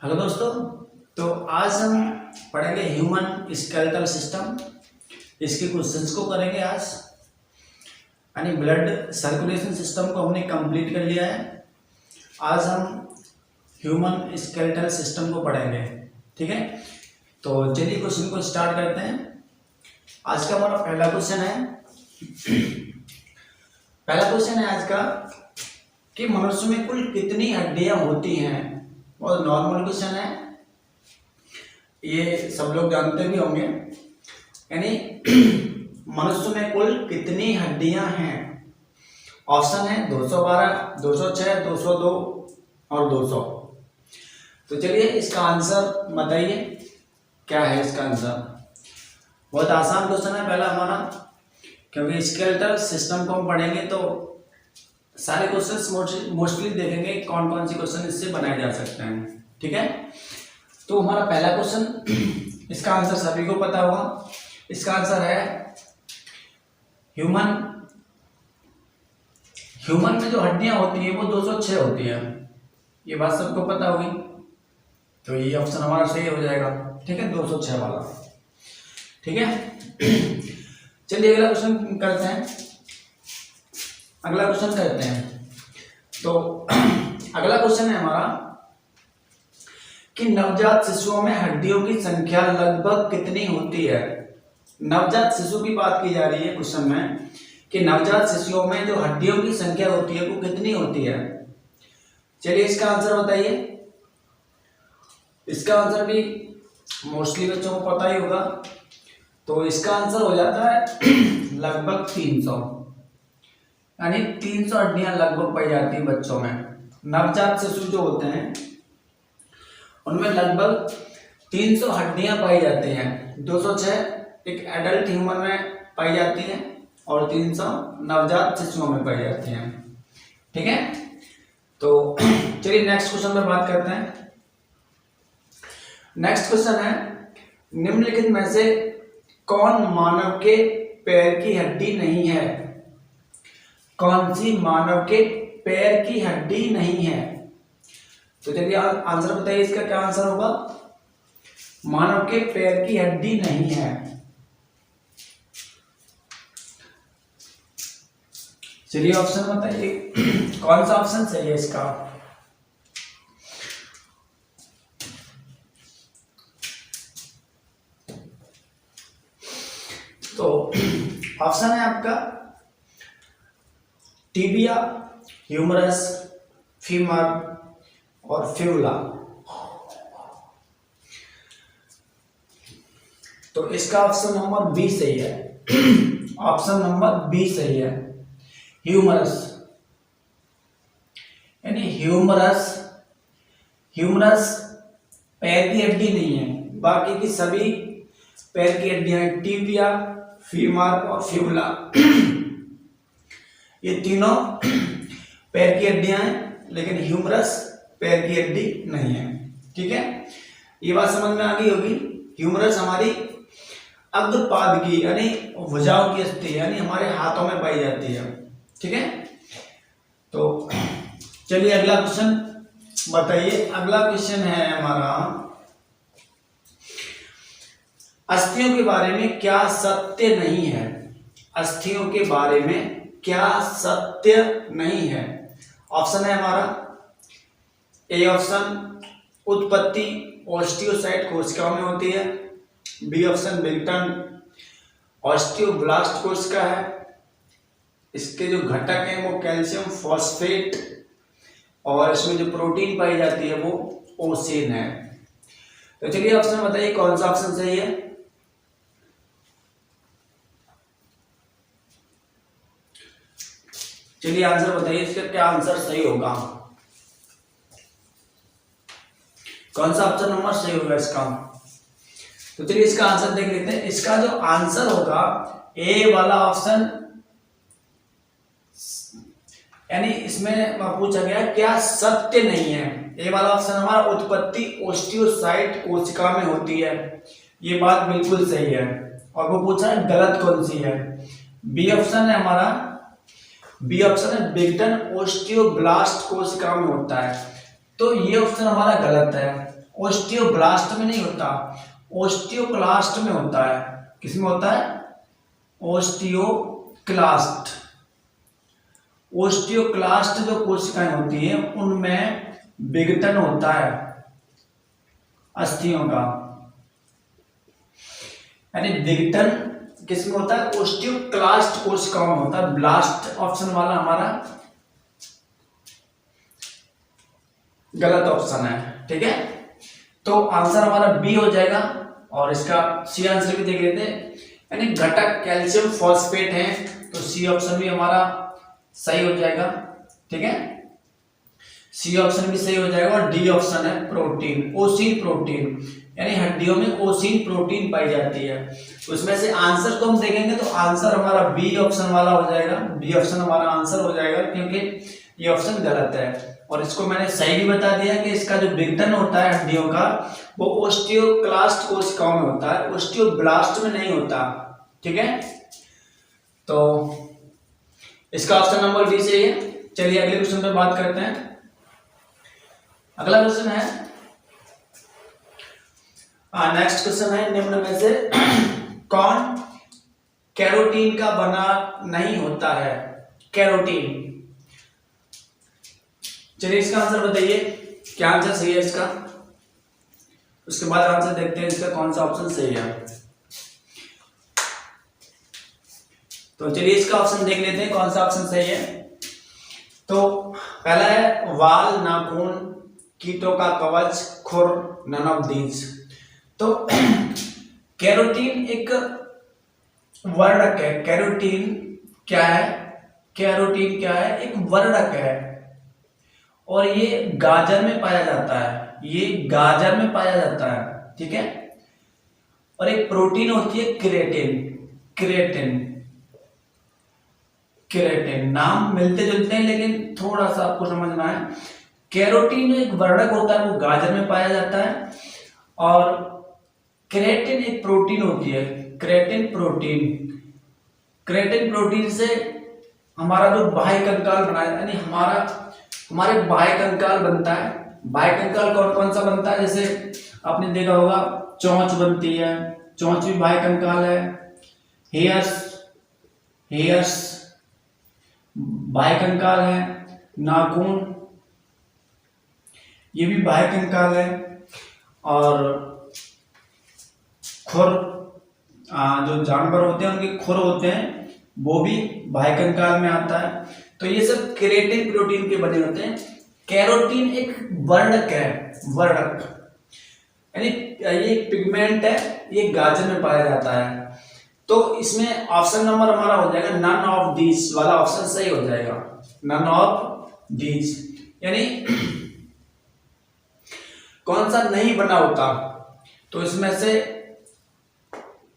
Hello दोस्तों। तो आज हम पढ़ेंगे ह्यूमन स्केलेटल सिस्टम। इसके क्वेश्चंस को करेंगे आज। यानी ब्लड सर्कुलेशन सिस्टम को हमने कंप्लीट कर लिया है। आज हम ह्यूमन स्केलेटल सिस्टम को पढ़ेंगे। ठीक है, तो चलिए क्वेश्चन को स्टार्ट करते हैं। आज का हमारा पहला क्वेश्चन है आज का कि मनुष्य में कुल कितनी हड्डियां होती हैं। बहुत नॉर्मल क्वेश्चन है, ये सब लोग जानते भी होंगे। यानी मनुष्य में कुल कितनी हड्डियां हैं। ऑप्शन है 212, 206, 202 और 200। तो चलिए इसका आंसर बताइए, क्या है इसका आंसर। बहुत आसान क्वेश्चन है पहला हमारा, क्योंकि स्केलेटल सिस्टम को हम पढ़ेंगे तो सारे क्वेश्चंस मोस्टली देखेंगे कौन कौन से क्वेश्चन इससे बनाए जा सकते हैं। ठीक है, तो हमारा पहला क्वेश्चन, इसका आंसर सभी को पता होगा। इसका आंसर है ह्यूमन में जो हड्डियां होती है वो 206 होती है। ये बात सबको पता होगी, तो ये ऑप्शन हमारा सही हो जाएगा। ठीक है, 206 वाला। ठीक है, चलिए अगला क्वेश्चन करते हैं। तो अगला क्वेश्चन है हमारा कि नवजात शिशुओं में हड्डियों की संख्या लगभग कितनी होती है। नवजात शिशु की बात की जा रही है क्वेश्चन में कि नवजात शिशुओं में जो हड्डियों की संख्या होती है वो कितनी होती है। चलिए इसका आंसर बताइए। इसका आंसर भी मोस्टली बच्चों को पता ही होगा। तो इसका आंसर हो जाता है लगभग 300। यानी 300 हड्डियां लगभग पाई जाती है बच्चों में। नवजात शिशु जो होते हैं उनमें लगभग 300 हड्डियां पाई जाती हैं। 206 एक एडल्ट ह्यूमन में पाई जाती है और 300 नवजात शिशुओं में पाई जाती हैं। ठीक है, तो चलिए नेक्स्ट क्वेश्चन पर बात करते हैं। नेक्स्ट क्वेश्चन है, निम्नलिखित में से कौन मानव के पैर की हड्डी नहीं है। कौन सी मानव के पैर की हड्डी नहीं है। तो चलिए आंसर बताइए, इसका क्या आंसर होगा। मानव के पैर की हड्डी नहीं है। चलिए ऑप्शन बताइए, कौन सा ऑप्शन सही है इसका। तो ऑप्शन है आपका टिबिया, ह्यूमरस, फीमर और फिबुला। तो इसका ऑप्शन नंबर बी सही है। ऑप्शन नंबर बी सही है, ह्यूमरस। यानी ह्यूमरस पैर की हड्डी नहीं है, बाकी की सभी पैर की हड्डियां टिबिया, फीमर और फिबुला ये तीनों पैर की हड्डियां हैं, लेकिन ह्यूमरस पैर की हड्डी नहीं है। ठीक है, ये बात समझ में आ गई होगी। ह्यूमरस हमारी अग्रपाद की यानी भुजाओं की अस्थि यानी हमारे हाथों में पाई जाती है। ठीक है, तो चलिए अगला क्वेश्चन बताइए। अगला क्वेश्चन है हमारा, अस्थियों के बारे में क्या सत्य नहीं है। अस्थियों के बारे में क्या सत्य नहीं है। ऑप्शन है हमारा ए ऑप्शन, उत्पत्ति ऑस्टियोसाइट कोशिकाओं में होती है। बी ऑप्शन, बिल्टन ऑस्टियोब्लास्ट कोशिका है। इसके जो घटक हैं वो कैल्शियम फॉस्फेट और इसमें जो प्रोटीन पाई जाती है वो ओसेन है। तो चलिए ऑप्शन बताइए, कौन सा ऑप्शन सही है। चलिए आंसर बताइए, इसका क्या आंसर सही होगा। कौन सा ऑप्शन नंबर सही होगा इसका। तो चलिए इसका आंसर देख लेते हैं। इसका जो आंसर होगा ए वाला ऑप्शन, यानी इसमें पूछा गया क्या सत्य नहीं है। ए वाला ऑप्शन हमारा उत्पत्ति ओस्टियोसाइट कोशिका में होती है, ये बात बिल्कुल सही है। और वो पूछा है गलत कौन सी है। बी ऑप्शन है हमारा, बी ऑप्शन है बिल्टन ओस्टियोब्लास्ट कोशिका में होता है। तो ये ऑप्शन हमारा गलत है। ओस्टियोब्लास्ट में नहीं होता, ओस्टियोक्लास्ट में होता है। किसमें होता है? ओस्टियोक्लास्ट। ओस्टियोक्लास्ट जो कोशिकाएं होती हैं उनमें विघटन होता है अस्थियों का, यानी विघटन किसमें होता है? ओस्टियोक्लास्ट कोशिकाओं में होता है। ब्लास्ट ऑप्शन वाला हमारा गलत ऑप्शन है, ठीक है। तो आंसर हमारा बी हो जाएगा। और इसका सी आंसर भी देख लेते हैं, यानी घटक कैल्शियम फॉस्फेट है, तो सी ऑप्शन भी हमारा सही हो जाएगा, ठीक है। सी ऑप्शन भी सही हो जाएगा। और डी ऑप्शन है प्रोटीन, ओसीन प्रोटीन, यानी हड्डियों में ओसीन प्रोटीन पाई जाती है। उसमें से आंसर को हम देखेंगे तो आंसर हमारा बी ऑप्शन वाला हो जाएगा। बी ऑप्शन हमारा आंसर हो जाएगा, क्योंकि ये ऑप्शन गलत है। और इसको मैंने सही भी बता दिया कि इसका जो विघटन होता है हड्डियों का वो ओस्टियोक्लास्ट कोशिकाओं में होता है, ओस्टियोब्लास्ट में नहीं होता, ठीक है। तो इसका ऑप्शन नंबर बी सही है। चलिए अगले क्वेश्चन पे बात करते हैं। अगला क्वेश्चन है, नेक्स्ट क्वेश्चन है, निम्न में से कौन कैरोटीन का बना नहीं होता है? कैरोटीन। चलिए इसका आंसर बताइए, क्या आंसर सही है इसका। उसके बाद आंसर देखते हैं इसका कौन सा ऑप्शन सही है। तो चलिए इसका ऑप्शन देख लेते हैं कौन सा ऑप्शन सही है। तो पहला है वाल, नाखून, कीटों का कवच, खुर, नन ऑफ दीज। तो कैरोटीन एक वर्णक है। कैरोटीन क्या है? कैरोटीन क्या है? एक वर्णक है, और ये गाजर में पाया जाता है, ये गाजर में पाया जाता है, ठीक है। और एक प्रोटीन होती है क्रिएटिन। क्रिएटिन, क्रिएटिन नाम मिलते जुलते हैं लेकिन थोड़ा सा आपको समझना है। कैरोटीन एक वर्णक होता है, वो गाजर में पाया जाता है। और क्रिएटिन एक प्रोटीन होती है, क्रिएटिन प्रोटीन। क्रिएटिन प्रोटीन से हमारा जो बाह्य कंकाल बनाया, यानी हमारे बाह्य कंकाल बनता है। बाह्य कंकाल कौन कौन सा बनता है? जैसे आपने देखा होगा चोंच बनती है, चोंच भी बाह्य कंकाल है। हेयर्स बाह्य कंकाल है। नाखून ये भी बाह्य कंकाल है। और खुर, जो जानवर होते हैं उनके खुर होते हैं, वो भी बाह्य कंकाल में आता है। तो ये सब केराटिन प्रोटीन के बने होते हैं। कैरोटीन एक वर्णक है, वर्णक यानी ये एक पिगमेंट है, ये गाजर में पाया जाता है। तो इसमें ऑप्शन नंबर हमारा हो जाएगा नन ऑफ दीज वाला ऑप्शन सही हो जाएगा, नन ऑफ दीज। यानी कौन सा नहीं बना होता, तो इसमें से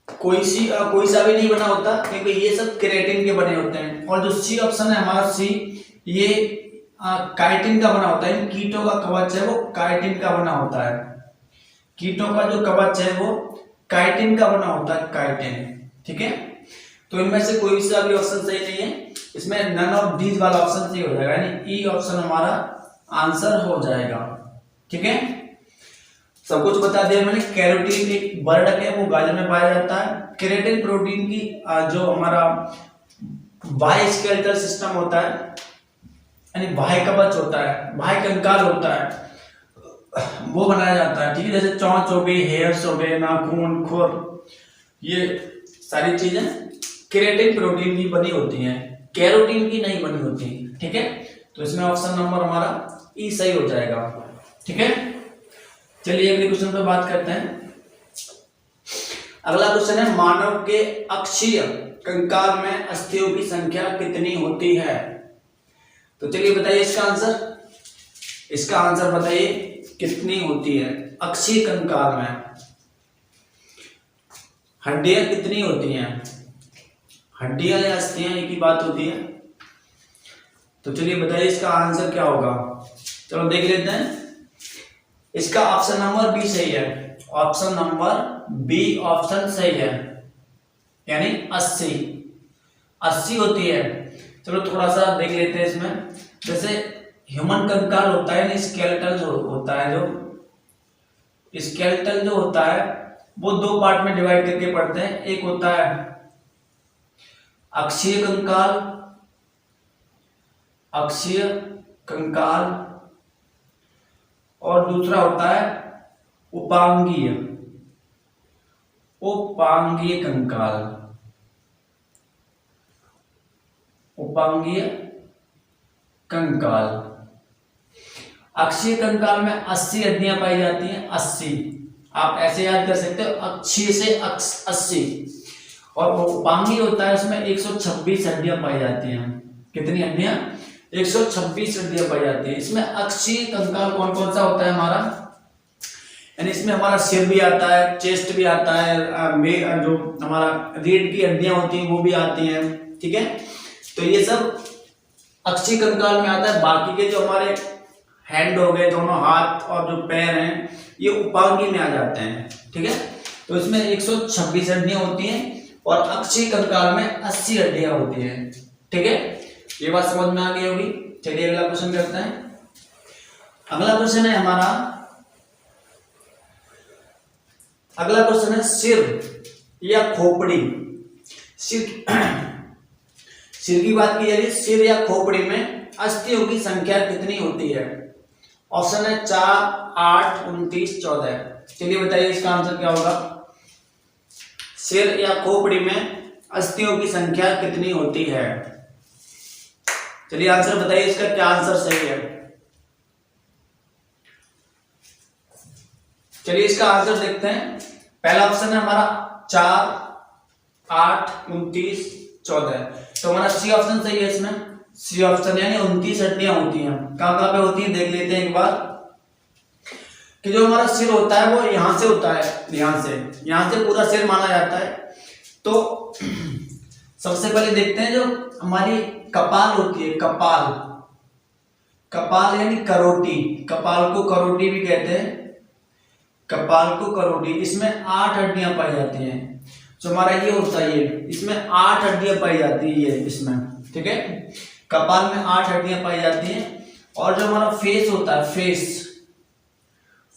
कोई सा भी नहीं बना होता, क्योंकि ये सब केराटिन के बने होते हैं। और जो सी ऑप्शन है हमारा सी, ये काइटिन का बना होता है। कीटों का कवच है वो काइटिन का बना होता है। कीटों का जो कवच है वो काइटिन का बना होता है, काइटिन, ठीक है। तो इनमें से कोई सा भी ऑप्शन सही नहीं है, इसमें नन ऑफ दीज वाला ऑप्शन सही हो जाएगा, यानी ई ऑप्शन हमारा आंसर हो जाएगा, ठीक है। सब कुछ बता दिया मैंने। कैरोटीन एक वर्णक है, वो गाजर में पाया जाता है। केराटिन प्रोटीन की जो हमारा बाह्य स्केलेटल सिस्टम होता है, यानी बाह्य कवच होता है, बाह्य कंकाल होता है, वो बनाया जाता है, ठीक है। जैसे चोंच हो गई, हेयर्स हो गए, नाखून, खुर, ये सारी चीजें केराटिन प्रोटीन की बनी होती हैं, कैरोटीन की नहीं बनी होती, ठीक है। तो इसमें ऑप्शन नंबर हमारा ई सही हो जाएगा, ठीक है। चलिए अगले क्वेश्चन पे बात करते हैं। अगला क्वेश्चन है, मानव के अक्षीय कंकाल में अस्थियों की संख्या कितनी होती है? तो चलिए बताइए इसका आंसर। इसका आंसर बताइए कितनी होती है अक्षीय कंकाल में? हड्डियां कितनी होती हैं? हड्डियां या अस्थियां एक ही बात होती है। तो चलिए बताइए इसका आंसर क्या होगा। चलो देख लेते हैं। इसका ऑप्शन नंबर बी सही है, ऑप्शन नंबर बी ऑप्शन सही है, यानी 80 होती है। चलो थोड़ा सा देख लेते हैं इसमें। जैसे ह्यूमन कंकाल होता है, स्केलेटल जो होता है, जो स्केलेटल जो होता है वो दो पार्ट में डिवाइड करके पढ़ते हैं। एक होता है अक्षीय कंकाल, अक्षीय कंकाल, और दूसरा होता है उपांगीय, उपांगीय कंकाल, उपांगीय कंकाल। अक्षीय कंकाल में 80 हड्डियां पाई जाती हैं, 80। आप ऐसे याद कर सकते हो, अक्षीय से 80। और उपांगीय होता है उसमें 126 हड्डियां पाई जाती हैं। कितनी हड्डियां? 126 हड्डियां पाई जाती है। इसमें अक्षीय कंकाल कौन कौन सा होता है हमारा, यानी इसमें हमारा सिर भी आता है, चेस्ट भी आता है, जो हमारा रीढ़ की हड्डियां होती हैं वो भी आती हैं, ठीक है। तो ये सब अक्षीय कंकाल में आता है। बाकी के जो हमारे हैंड हो गए, दोनों हाथ और जो पैर हैं, ये उपांगी में आ जाते हैं, ठीक है। तो इसमें 126 हड्डियां होती हैं और अक्षीय कंकाल में 80 हड्डियां होती हैं, ठीक है। ये बात समझ में आ गई होगी। चलिए अगला क्वेश्चन करते हैं। अगला क्वेश्चन है हमारा, अगला क्वेश्चन है सिर या खोपड़ी। सिर की बात की जाए, सिर या खोपड़ी में अस्थियों की संख्या कितनी होती है? ऑप्शन है 4, 8, 29, 14। चलिए बताइए इसका आंसर क्या होगा। सिर या खोपड़ी में अस्थियों की संख्या कितनी होती है? चलिए आंसर बताइए इसका, क्या आंसर सही है। चलिए इसका आंसर देखते हैं। पहला ऑप्शन है हमारा 4, 8, 29, 14। तो हमारा सी ऑप्शन सही है इसमें। सी ऑप्शन यानी 29 हड्डियां होती हैं। कहां कहां पे होती हैं देख लेते हैं एक बार। कि जो हमारा सिर होता है वो यहां से होता है, यहां से पूरा सिर माना जाता है। तो सबसे पहले देखते हैं जो हमारी कपाल होती है, कपाल, कपाल यानी करोटी, कपाल को करोटी भी कहते हैं, कपाल को करोटी। इसमें 8 हड्डियां पाई जाती हैं। जो हमारा ये होता है, ये इसमें 8 हड्डियां पाई जाती है इसमें, ठीक है। कपाल में 8 हड्डियां पाई जाती हैं। और जो हमारा फेस होता है,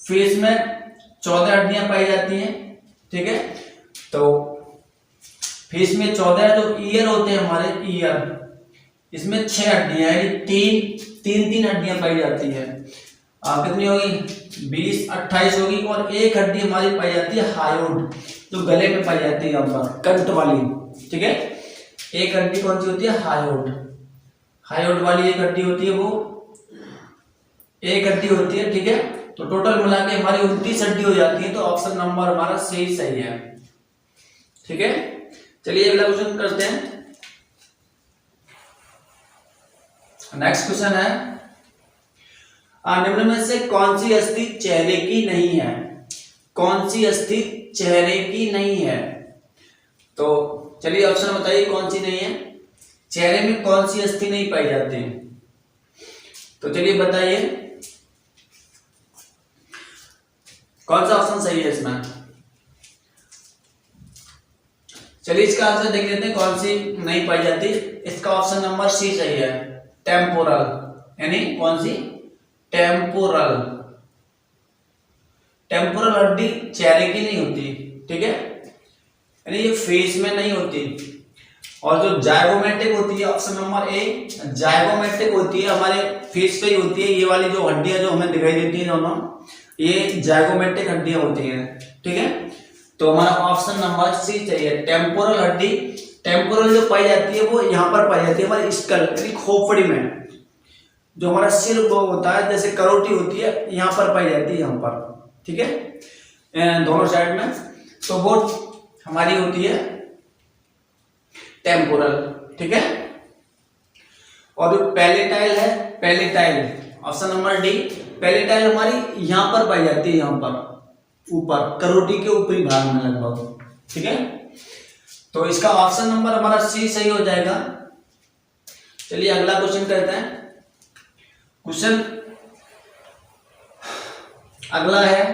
फेस में 14 हड्डियां पाई जाती हैं, ठीक है। तो फेस में 14। जो ईयर होते हैं हमारे, ईयर, इसमें 6 हड्डियां है, तीन हड्डियां पाई जाती है। कितनी होगी? 20, 28 होगी। और एक हड्डी हमारी पाई जाती है हायोड, जो गले में पाई जाती है, यहाँ पर कंठ वाली, ठीक है। एक हड्डी कौन सी होती है? हायोड, हायोड वाली एक हड्डी होती है, वो एक हड्डी होती है, ठीक है। तो टोटल मिला के हमारी 29 हड्डी हो जाती है। तो ऑप्शन नंबर हमारा सही है, ठीक है। चलिए अगला क्वेश्चन करते हैं। नेक्स्ट क्वेश्चन है, निम्न में से कौन सी अस्थि चेहरे की नहीं है? कौन सी अस्थि चेहरे की नहीं है? तो चलिए ऑप्शन बताइए कौन सी नहीं है। चेहरे में कौन सी अस्थि नहीं पाई जाती? तो चलिए बताइए कौन सा ऑप्शन सही है इसमें। चलिए इसका आंसर देख लेते हैं, कौन सी नहीं पाई जाती। इसका ऑप्शन नंबर सी सही है, टेम्पोरल, यानी कौन सी? टेम्पोरल। टेम्पोरल हड्डी चेहरे की नहीं होती, ठीक है, यानी ये फेस में नहीं होती। और जो जायगोमेट्रिक होती है, ऑप्शन नंबर ए, जायगोमेट्रिक होती है, हमारे फेस पे ही होती है। ये वाली जो हड्डियां जो हमें दिखाई देती है दोनों, ये जायगोमेट्रिक हड्डियां होती हैं, ठीक है। तो हमारा ऑप्शन नंबर सी चाहिए, टेम्पोरल हड्डी। टेम्पोरल जो पाई जाती है वो यहाँ पर पाई जाती है हमारी स्कल यानी खोपड़ी में। जो हमारा सिर वो होता है, जैसे करोटी होती है, यहाँ पर पाई जाती है, यहाँ पर, ठीक है, दोनों साइड में। तो वो हमारी होती है टेम्पोरल, ठीक है। और जो पैलेटाइल है, पैलेटाइल, ऑप्शन नंबर डी, पैलेटाइल हमारी यहाँ पर पाई जाती है, यहाँ पर ऊपर करोटी के ऊपरी भाग में लगभग, ठीक है। तो इसका ऑप्शन नंबर हमारा सी सही हो जाएगा। चलिए अगला क्वेश्चन करते हैं। क्वेश्चन अगला है,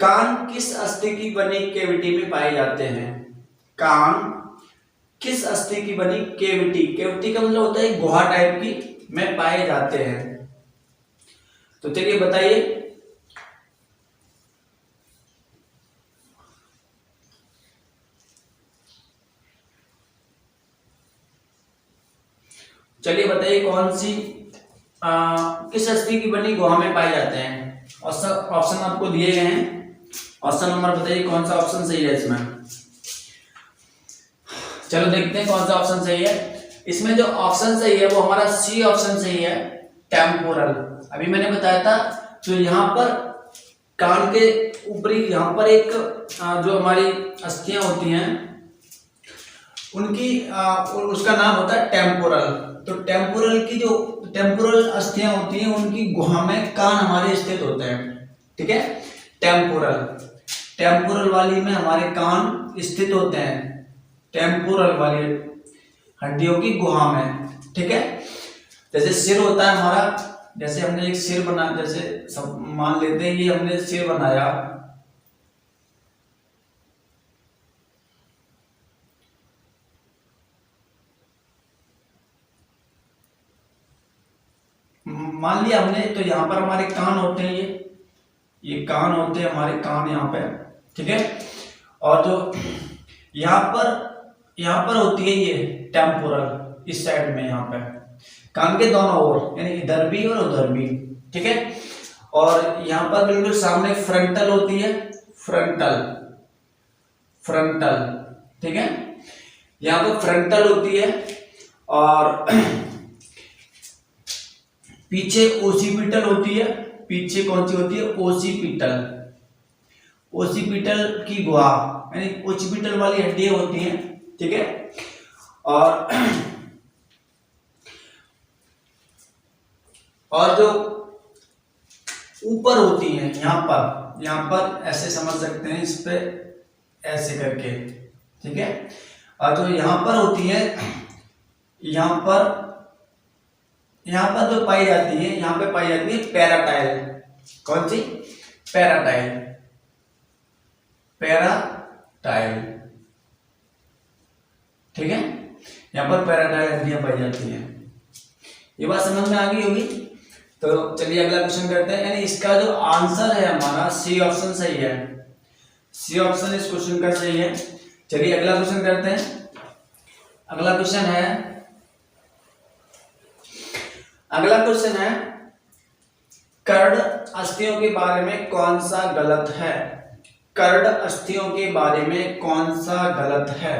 कान किस अस्थि की बनी कैविटी में पाए जाते हैं? कान किस अस्थि की बनी कैविटी, कैविटी का मतलब होता है गुहा टाइप की, में पाए जाते हैं। तो चलिए बताइए कौन सी किस अस्थि की बनी गुहा में पाए जाते हैं? ऑप्शन आपको दिए गए हैं। ऑप्शन नंबर बताइए कौन सा ऑप्शन सही है इसमें। चलो देखते हैं कौन सा ऑप्शन सही है। इसमें जो ऑप्शन सही है वो हमारा सी ऑप्शन सही है, टेम्पोरल। अभी मैंने बताया था जो यहाँ पर कान के ऊपरी यहाँ पर एक जो हमारी अस्थियां होती हैं उनकी उसका नाम होता है टेम्पोरल। तो टेम्पोरल की जो टेम्पोरल अस्थियां होती हैं उनकी गुहा में कान हमारे स्थित होते हैं। ठीक है, टेम्पोरल वाली में हमारे कान स्थित होते हैं, टेम्पोरल वाली हड्डियों की गुहा में। ठीक है, जैसे सिर होता है हमारा, जैसे हमने एक सिर बना, जैसे सब मान लेते हैं ये हमने सिर बनाया, मान लिया हमने, तो यहाँ पर हमारे कान होते हैं, ये कान होते हैं हमारे कान यहाँ पे। ठीक है, और जो यहाँ पर होती है ये टेम्पोरल, इस साइड में यहाँ पे कान के दोनों ओर, यानी इधर भी और उधर भी। ठीक है, और यहाँ पर बिल्कुल सामने फ्रंटल होती है, फ्रंटल। ठीक है, यहाँ पर फ्रंटल होती है और पीछे ओसिपिटल होती है। पीछे कौन सी होती है? ओसिपिटल की गुहा, यानी ओसिपिटल वाली हड्डियां होती हैं। ठीक है, और जो ऊपर होती हैं यहाँ पर ऐसे समझ सकते हैं, इस पे ऐसे करके। ठीक है, और जो यहाँ पर होती है, यहाँ पर जो पाई जाती है, यहाँ पे पाई जाती है पैराटाइल। कौन सी? पैराटाइल। ठीक है, यहाँ पर पैराटाइल हड्डियां पाई जाती हैं। ये बात समझ में आ गई होगी। तो चलिए अगला क्वेश्चन करते हैं। यानी इसका जो आंसर है हमारा सी ऑप्शन सही है, सी ऑप्शन इस क्वेश्चन का सही है। चलिए अगला क्वेश्चन करते हैं। अगला क्वेश्चन है कर्ड अस्थियों के बारे में कौन सा गलत है? कर्ड अस्थियों के बारे में कौन सा गलत है?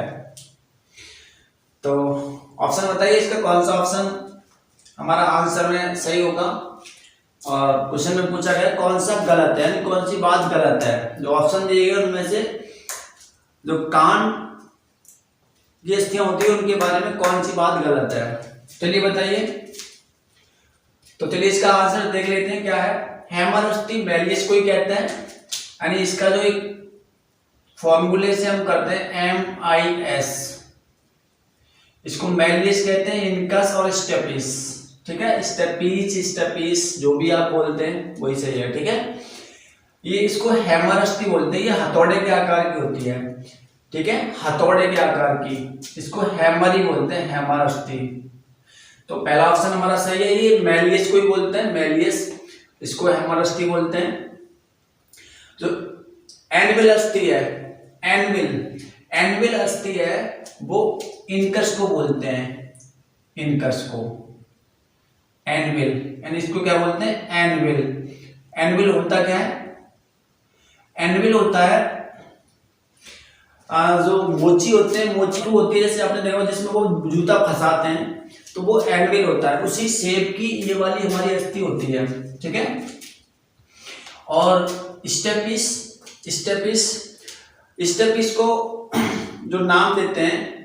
तो ऑप्शन बताइए इसका कौन सा ऑप्शन हमारा आंसर में सही होगा। और क्वेश्चन में पूछा गया कौन सा गलत है, यानी कौन सी बात गलत है। जो ऑप्शन दिए गए उनमें से जो कान की अस्थियां होती है उनके बारे में कौन सी बात गलत है, चलिए बताइए। तो चलिए इसका आंसर देख लेते हैं क्या है। हैमर अस्थि मैलियस कोई कहते हैं, यानी इसका जो एक फॉर्मूले से हम करते हैं MIS, इसको मैलियस कहते हैं, इनकस और स्टेपिस। ठीक है, स्टेपिस जो भी आप बोलते हैं वही सही है। ठीक है, ये इसको हैमर अस्थि बोलते हैं, ये हथौड़े के आकार की होती है। ठीक है, हथौड़े के आकार की, इसको हैमर ही बोलते हैं, हैमर अस्थि। तो पहला ऑप्शन हमारा सही है, ये मैलियस को ही बोलते हैं, मैलियस, इसको हैमर अस्थि बोलते हैं। जो एनविल अस्थि है, एनविल अस्थि है वो इनकस को बोलते हैं, इनकस को, एनविल, यानी इसको क्या बोलते हैं? एनविल होता क्या है? एनविल होता है जो मोची होते हैं, मोची टू होती है, जैसे आपने देखा जिसमें वो जूता फंसाते हैं, तो वो एनविल होता है, उसी शेप की ये वाली हमारी अस्थि होती है। ठीक है, और स्टेपिस को जो नाम देते हैं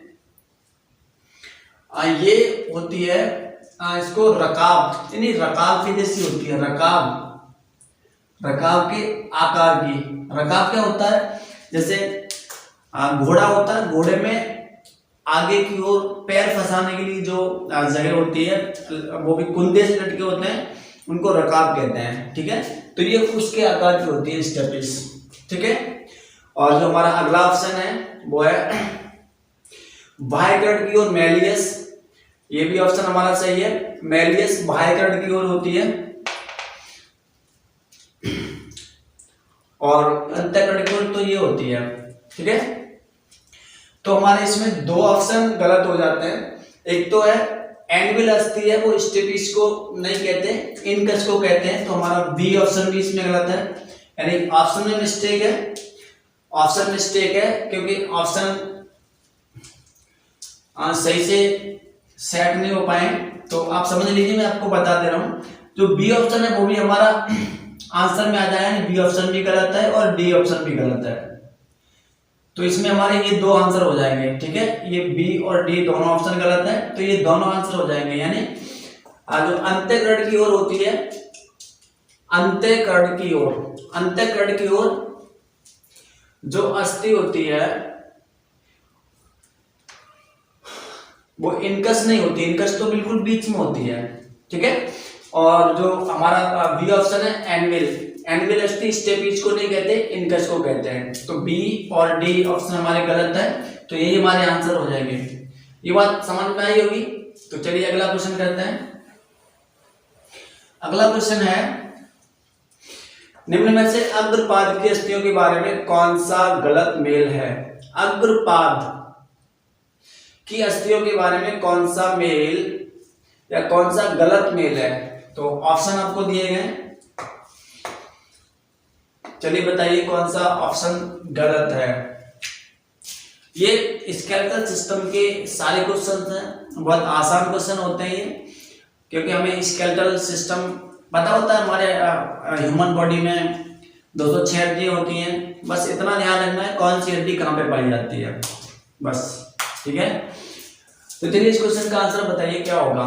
ये होती है इसको रकाब, यानी रकाब की जैसी होती है, रकाब के आकार की। रकाब क्या होता है? जैसे घोड़ा होता है, घोड़े में आगे की ओर पैर फंसाने के लिए जो जगह होती है वो भी कुंदे से लटके होते हैं, उनको रकाब कहते हैं। ठीक है, तो ये उसके आकार की होती है स्टेपिस। ठीक है, और जो हमारा अगला ऑप्शन है वो है बाह्यकर्ण की ओर मैलियस, ये भी ऑप्शन हमारा सही है, मैलियस बाह्यकर्ण की ओर होती है, और अंतःकर्ण की ओर तो ये होती है। ठीक है, तो हमारे इसमें दो ऑप्शन गलत हो जाते हैं। एक तो है एनविल अस्थि है वो स्टेपीज को नहीं कहते, इनकस को कहते हैं। तो हमारा बी ऑप्शन भी इसमें गलत है, यानी ऑप्शन में मिस्टेक है, ऑप्शन मिस्टेक है, क्योंकि ऑप्शन सही से सेट नहीं हो पाए। तो आप समझ लीजिए, मैं आपको बता दे रहा हूं, जो बी ऑप्शन है वो भी हमारा आंसर में आ जाएगा, यानी बी ऑप्शन भी गलत है और डी ऑप्शन भी गलत है। तो इसमें हमारे ये दो आंसर हो जाएंगे, ठीक है, ये बी और डी दोनों ऑप्शन गलत है, तो ये दोनों आंसर हो जाएंगे। यानी जो अंत्यकर्ण की ओर होती है, अंत्यकर्ण की ओर, अंत्यकर्ण की ओर जो अस्थि होती है वो इनकस नहीं होती, इनकस तो बिल्कुल बीच में होती है, ठीक है। और जो हमारा बी ऑप्शन है एनविल, एनविल अस्थि स्टेपीज को नहीं कहते, इनकस को कहते हैं। तो बी और डी ऑप्शन हमारे गलत है, तो यही हमारे आंसर हो जाएंगे। ये बात समझ में आई होगी। तो चलिए अगला क्वेश्चन करते हैं। अगला क्वेश्चन है, निम्न में से अग्रपाद की अस्थियों के बारे में कौन सा गलत मेल है? अग्रपाद की अस्थियों के बारे में कौन सा मेल या कौन सा गलत मेल है? तो ऑप्शन आपको दिए गए, चलिए बताइए कौन सा ऑप्शन गलत है। ये स्केलेटल सिस्टम के सारे क्वेश्चन हैं, बहुत आसान क्वेश्चन होते हैं ये, क्योंकि हमें स्केलेटल सिस्टम पता होता है। हमारे ह्यूमन बॉडी में 206 हड्डियां होती हैं, बस इतना ध्यान रखना है कौन सी हड्डी कहाँ पे पाई जाती है, बस, ठीक है। तो चलिए इस क्वेश्चन का आंसर बताइए क्या होगा।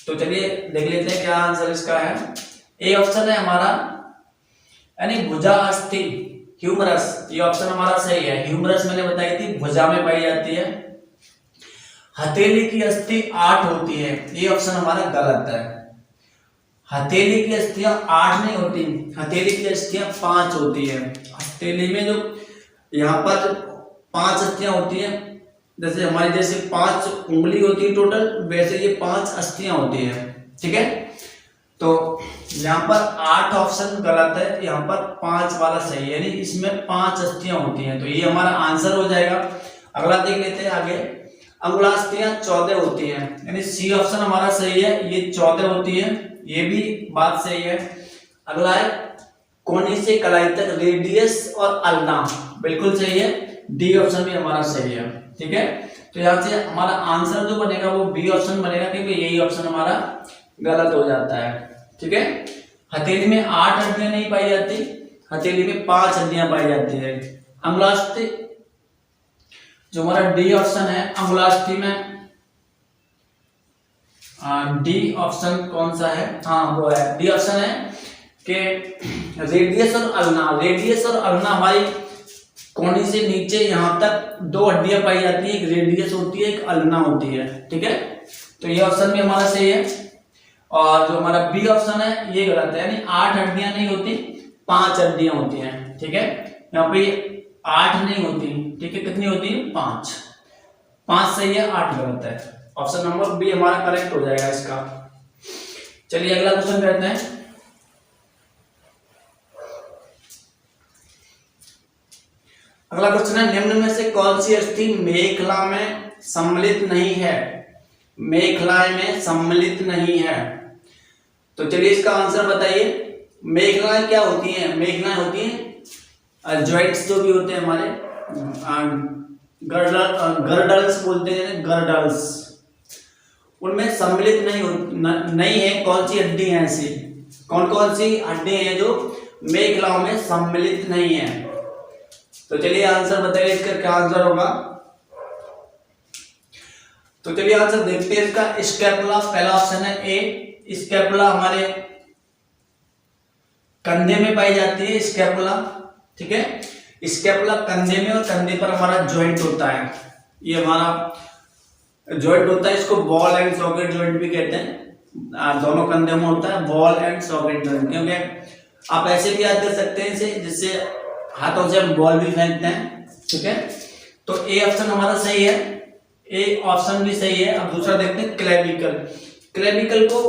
तो चलिए देख लेते हैं क्या आंसर इसका है। ए ऑप्शन है हमारा, यानी भुजा अस्थि, ह्यूमरस, ये ऑप्शन हमारा सही है। ह्यूमरस मैंने बताई थी भुजा में पाई जाती है। हथेली की अस्थि 8 होती है, ये ऑप्शन हमारा गलत है। हथेली की अस्थियां 8 नहीं होती, हथेली की अस्थियां 5 होती है। हथेली में जो यहाँ पर 5 अस्थियां होती है, जैसे हमारी जैसे 5 उंगली होती है टोटल, वैसे ये 5 अस्थियां होती है, ठीक है। तो यहाँ पर 8 ऑप्शन गलत है, यहाँ पर 5 वाला सही है, यानी इसमें 5 अस्थियां होती हैं, तो ये हमारा आंसर हो जाएगा। अगला देख लेते हैं आगे। अंगुलास्थियां 14 होती हैं, यानी सी ऑप्शन हमारा सही है, ये 14 होती है, ये भी बात सही है। अगला है कोनी से कलाई तक रेडियस और अल्ना, बिल्कुल सही है, डी ऑप्शन भी हमारा सही है, ठीक है। तो यहाँ से हमारा आंसर जो बनेगा वो बी ऑप्शन बनेगा, क्योंकि यही ऑप्शन हमारा गलत हो जाता है, ठीक है। हथेली में 8 हड्डियां नहीं पाई जाती, हथेली में 5 हड्डियां पाई जाती है। अंगुलास्थि जो हमारा डी ऑप्शन है, अंगुलास्थि में डी ऑप्शन कौन सा है? हाँ वो है, डी ऑप्शन है कि रेडियस और अल्ना, रेडियस और अल्ना हमारी कोहनी से नीचे यहाँ तक 2 हड्डियां पाई जाती है, एक रेडियस होती है, एक अल्ना होती है, ठीक है। तो ये ऑप्शन भी हमारा सही है। और जो हमारा बी ऑप्शन है ये गलत है, यानी 8 हड्डियां नहीं होती, 5 हड्डियां होती हैं, ठीक है। यहाँ पे 8 नहीं होती, ठीक है, कितनी होती है? 5, 5 सही है, 8 गलत है। ऑप्शन नंबर बी हमारा करेक्ट हो जाएगा इसका। चलिए अगला क्वेश्चन करते हैं। अगला क्वेश्चन है, निम्न में से कौन सी अस्थि मेखला में सम्मिलित नहीं है? मेखला में सम्मिलित नहीं है, तो चलिए इसका आंसर बताइए। मेखलाएं क्या होती हैं? मेखलाएं होती हैं जॉइंट्स जो भी होते हैं हमारे, गर्डल्स बोलते हैं, गर्डल्स, उनमें सम्मिलित नहीं है। कौन सी हड्डी है ऐसी, कौन कौन सी हड्डी हैं जो मेखलाओं में सम्मिलित नहीं है? तो चलिए आंसर बताइए, इसका क्या आंसर होगा। तो चलिए आंसर देखते हैं इसका। स्कैपुला पहला ऑप्शन है ए, स्कैपुला हमारे कंधे में पाई जाती है, स्कैपुला, ठीक है। स्कैपुला कंधे में, और कंधे पर हमारा जॉइंट होता है, ये हमारा जॉइंट होता है, इसको बॉल एंड सॉकेट जॉइंट भी कहते हैं। दोनों कंधे में होता है बॉल एंड सॉकेट जॉइंट, क्योंकि आप ऐसे भी याद कर सकते हैं इसे, जिससे हाथों से हम बॉल भी फेंकते हैं, ठीक है। तो ए ऑप्शन हमारा सही है, ए ऑप्शन भी सही है। अब दूसरा देखते हैं, क्लेविकल। क्लेविकल को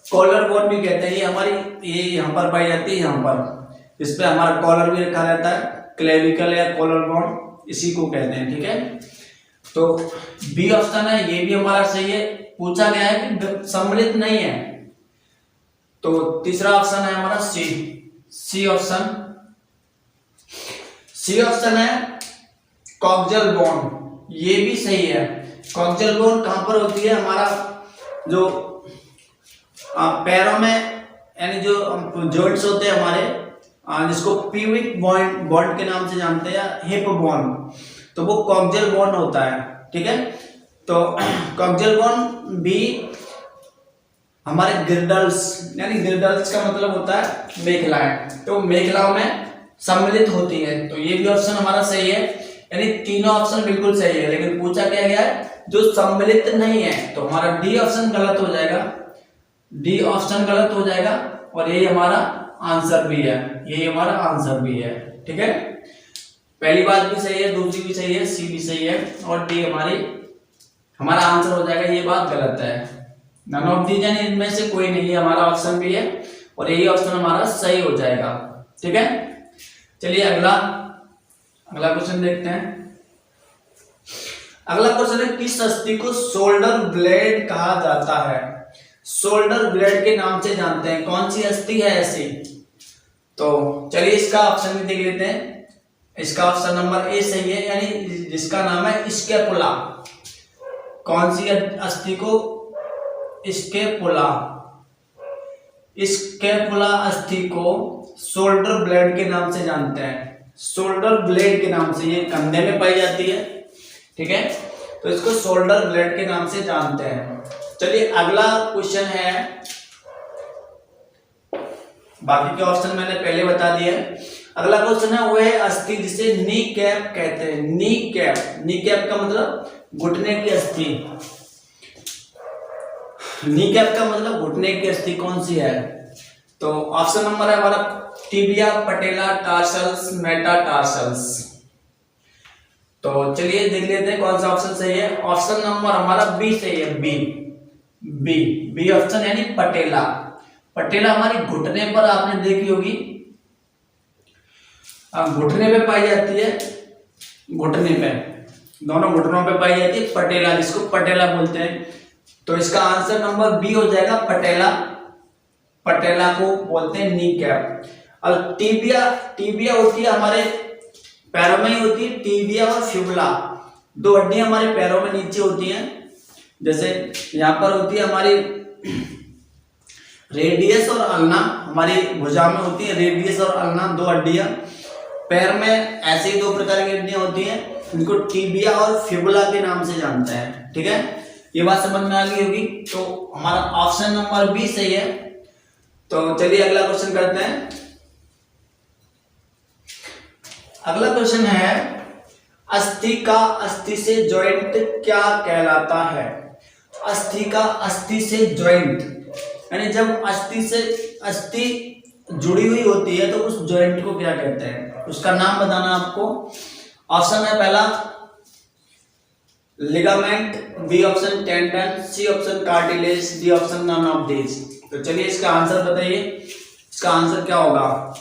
कॉलर बोन भी कहते हैं, ये हमारी ये यहाँ पर पाई जाती है, यहाँ पर इस पे हमारा कॉलर भी रखा रहता है, क्लेविकल या कॉलर बोन इसी को कहते हैं, ठीक है। तो बी ऑप्शन है, ये भी हमारा सही है, पूछा गया है कि सम्मिलित नहीं है। तो तीसरा ऑप्शन है हमारा सी, सी ऑप्शन। सी ऑप्शन है कॉक्सियल बोन, ये भी सही है। कॉक्सियल बोन कहां पर होती है? हमारा जो पैरों में, यानी जो जॉइंट्स होते हैं हमारे, जिसको प्यूबिक बॉन्ड के नाम से जानते हैं, या हिप बोन, तो वो कॉक्सियल बोन होता है। ठीक है, तो कॉक्सियल बोन भी हमारे गिरडल्स, यानी गिरडल्स का मतलब होता है मेखलाएं, तो मेखलाओं में सम्मिलित होती है। तो ये भी ऑप्शन हमारा सही है, यानी तीनों ऑप्शन बिल्कुल सही है। लेकिन पूछा क्या गया है? जो सम्मिलित नहीं है, तो हमारा डी ऑप्शन गलत हो जाएगा, डी ऑप्शन गलत हो जाएगा, और यही हमारा आंसर भी है, यही हमारा आंसर भी है। ठीक है, पहली बात भी सही है, दूसरी भी सही है, सी भी सही है, और डी हमारा आंसर हो जाएगा। ये बात गलत है, नन ऑफ दीज, यानी इनमें से कोई नहीं है, हमारा ऑप्शन भी है, और यही ऑप्शन हमारा सही हो जाएगा। ठीक है, चलिए अगला क्वेश्चन देखते हैं। अगला क्वेश्चन है, किस अस्थि को शोल्डर ब्लेड कहा जाता है? शोल्डर ब्लेड के नाम से जानते हैं, कौन सी अस्थि है ऐसी? तो चलिए इसका ऑप्शन भी देख लेते हैं। इसका ऑप्शन नंबर ए सही है, यानी जिसका नाम है स्कैपुला। कौन सी अस्थि को? स्कैपुला, स्कैपुला अस्थि को शोल्डर ब्लेड के नाम से जानते हैं। शोल्डर ब्लेड के नाम से, ये कंधे में पाई जाती है। ठीक है, तो इसको शोल्डर ब्लेड के नाम से जानते हैं। चलिए अगला क्वेश्चन है, बाकी के ऑप्शन मैंने पहले बता दिए। अगला क्वेश्चन है, वो है अस्थि जिसे नी कैप कहते हैं। नी कैप, नी कैप का मतलब घुटने की अस्थि। नी कैप का मतलब घुटने की अस्थि कौन सी है? तो ऑप्शन नंबर है हमारा टिबिया, पटेला, टार्सल्स, मेटाटार्सल्स। तो चलिए देख लेते हैं कौन सा ऑप्शन सही है। ऑप्शन नंबर हमारा बी सही है, बी, बी, बी ऑप्शन, यानी पटेला। पटेला हमारी घुटने पर आपने देखी होगी, घुटने पे पाई जाती है, घुटने पे, दोनों घुटनों पे पाई जाती है पटेला, जिसको पटेला बोलते हैं। तो इसका आंसर नंबर बी हो जाएगा, पटेला। पटेला को बोलते हैं नी कैप। और टीबिया, टीबिया होती है हमारे पैरों में ही होती है। टीबिया और फिबुला, दो हड्डियां हमारे पैरों में नीचे होती हैं। जैसे यहाँ पर होती है हमारी रेडियस और अल्ना, हमारी भुजा में होती है रेडियस और अल्ना, दो हड्डियां। पैर में ऐसे ही दो प्रकार की हड्डियां होती हैं, इनको टीबिया और फिबुला के नाम से जानते हैं। ठीक है, ये बात समझ में आ गई होगी। तो हमारा ऑप्शन नंबर बी सही है। तो चलिए अगला क्वेश्चन करते हैं। अगला क्वेश्चन है, अस्थि का अस्थि से जॉइंट क्या कहलाता है? अस्थि का अस्थि से जॉइंट, यानी जब अस्थि जुड़ी हुई होती है तो उस जॉइंट को क्या कहते हैं? उसका नाम बताना आपको। ऑप्शन है पहला ligament, B option tendon, C option cartilage, D option none of these. तो चलिए इसका आंसर बताइए, इसका आंसर क्या होगा?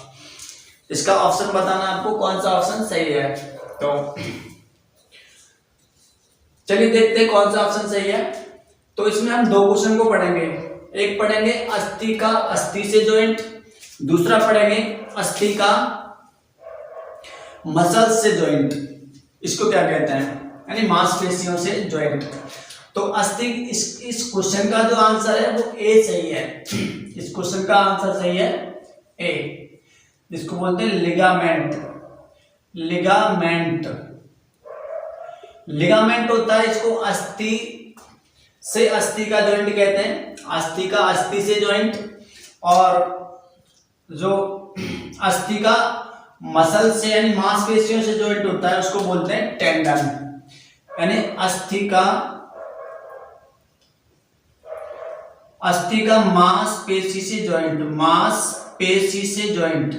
इसका ऑप्शन बताना आपको, कौन सा ऑप्शन सही है। तो चलिए देखते हैं कौन सा ऑप्शन सही है। तो इसमें हम दो क्वेश्चन को पढ़ेंगे। एक पढ़ेंगे अस्थि का अस्थि से जॉइंट, दूसरा पढ़ेंगे अस्थि का मसल से जॉइंट। इसको क्या कहते हैं? यानी मांसपेशियों से जॉइंट। तो अस्थि, इस क्वेश्चन का जो आंसर है वो ए सही है। इस क्वेश्चन का आंसर सही है ए, जिसको बोलते हैं लिगामेंट। लिगामेंट, लिगामेंट होता है, इसको अस्थि से अस्थि का जॉइंट कहते हैं। अस्थि का अस्थि से जॉइंट, और जो अस्थि का मसल से यानी मांसपेशियों से जॉइंट होता है उसको बोलते हैं टेंडन। यानी अस्थि का मांसपेशी से जॉइंट, मांसपेशी से जॉइंट,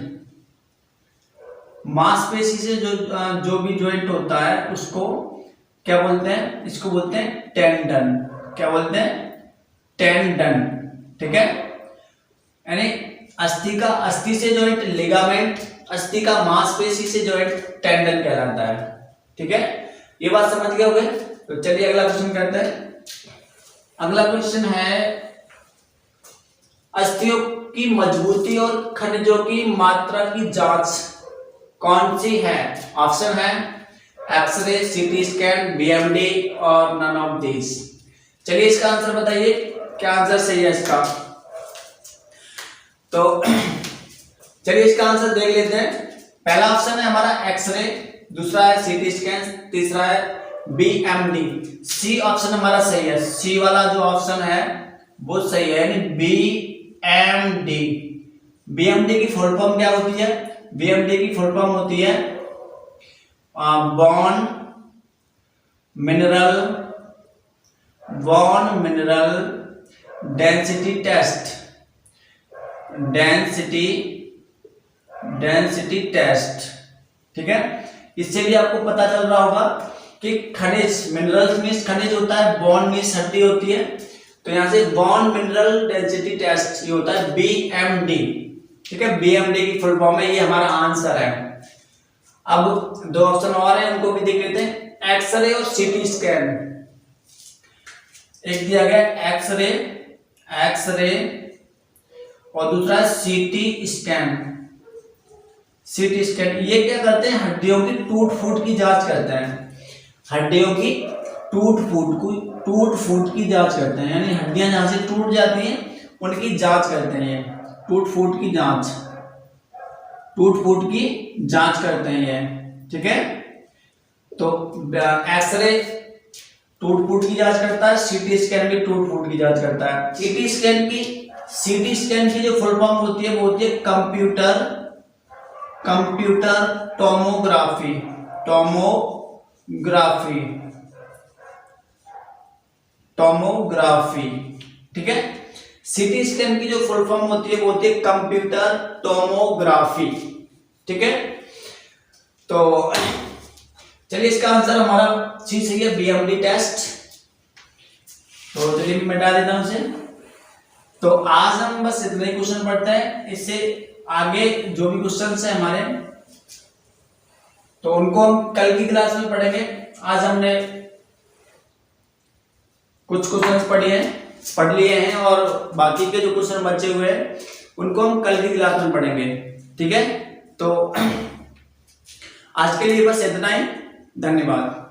मांसपेशी से जो भी जॉइंट होता है उसको क्या बोलते हैं? इसको बोलते हैं टेंडन। क्या बोलते हैं? टेंडन। ठीक है, यानी अस्थि का अस्थि से जॉइंट लिगामेंट, अस्थि का मांसपेशी से जॉइंट टेंडन कहलाता है। ठीक है, ये बात समझ गए होंगे। तो चलिए अगला क्वेश्चन करते हैं। अगला क्वेश्चन है, अस्थियों की मजबूती और खनिजों की मात्रा की जांच कौन सी है? ऑप्शन है एक्सरे, सीटी स्कैन, बीएमडी और नन ऑफ दिस। चलिए इसका आंसर बताइए, क्या आंसर सही है इसका? तो चलिए इसका आंसर देख लेते हैं। पहला ऑप्शन है हमारा एक्सरे, दूसरा है सीटी स्कैन, तीसरा है बीएमडी। सी ऑप्शन हमारा सही है, सी वाला जो ऑप्शन है वो सही है, यानी बीएमडी। बीएमडी की फुल फॉर्म क्या होती है? बीएमडी की फुल फॉर्म होती है bond mineral density test, density test. ठीक है, इससे भी आपको पता चल रहा होगा कि खनिज, मिनरल्स मींस खनिज होता है, बॉन्ड मींस हड्डी होती है, तो यहां से बॉन्ड मिनरल डेंसिटी टेस्ट ये होता है बीएमडी। ठीक है, बीएमडी की फुल फॉर्म है, ये हमारा आंसर है। अब दो ऑप्शन और हैं, उनको भी देख लेते हैं, एक्सरे और सीटी स्कैन। एक दिया गया एक्सरे और दूसरा सीटी स्कैन। सीटी स्कैन ये क्या करते हैं? हड्डियों की टूट फूट की जांच करते हैं, हड्डियों की टूट फूट की जांच करते हैं, यानी हड्डियां जहां से टूट जाती हैं उनकी जांच करते हैं। ये टूट फूट की जांच करते हैं ये। ठीक है, तो एक्सरे टूट फूट की जांच करता है, सीटी स्कैन भी टूट फूट की जांच करता है। सीटी स्कैन की जो फुल फॉर्म होती है वो होती है कंप्यूटर टोमोग्राफी। ठीक है, सीटी स्कैन की जो फुल फॉर्म होती है वो होती है कंप्यूटर टोमोग्राफी। ठीक है, तो चलिए इसका आंसर हमारा सी सही है, बीएमडी टेस्ट। तो चलिए मिटा देता हूं इसे। तो आज हम बस इतने क्वेश्चन पढ़ते हैं, इससे आगे जो भी क्वेश्चन है हमारे तो उनको हम कल की क्लास में पढ़ेंगे। आज हमने कुछ क्वेश्चन पढ़ लिए हैं और बाकी के जो क्वेश्चन बचे हुए हैं उनको हम कल की क्लास में पढ़ेंगे। ठीक है, तो आज के लिए बस इतना ही, धन्यवाद।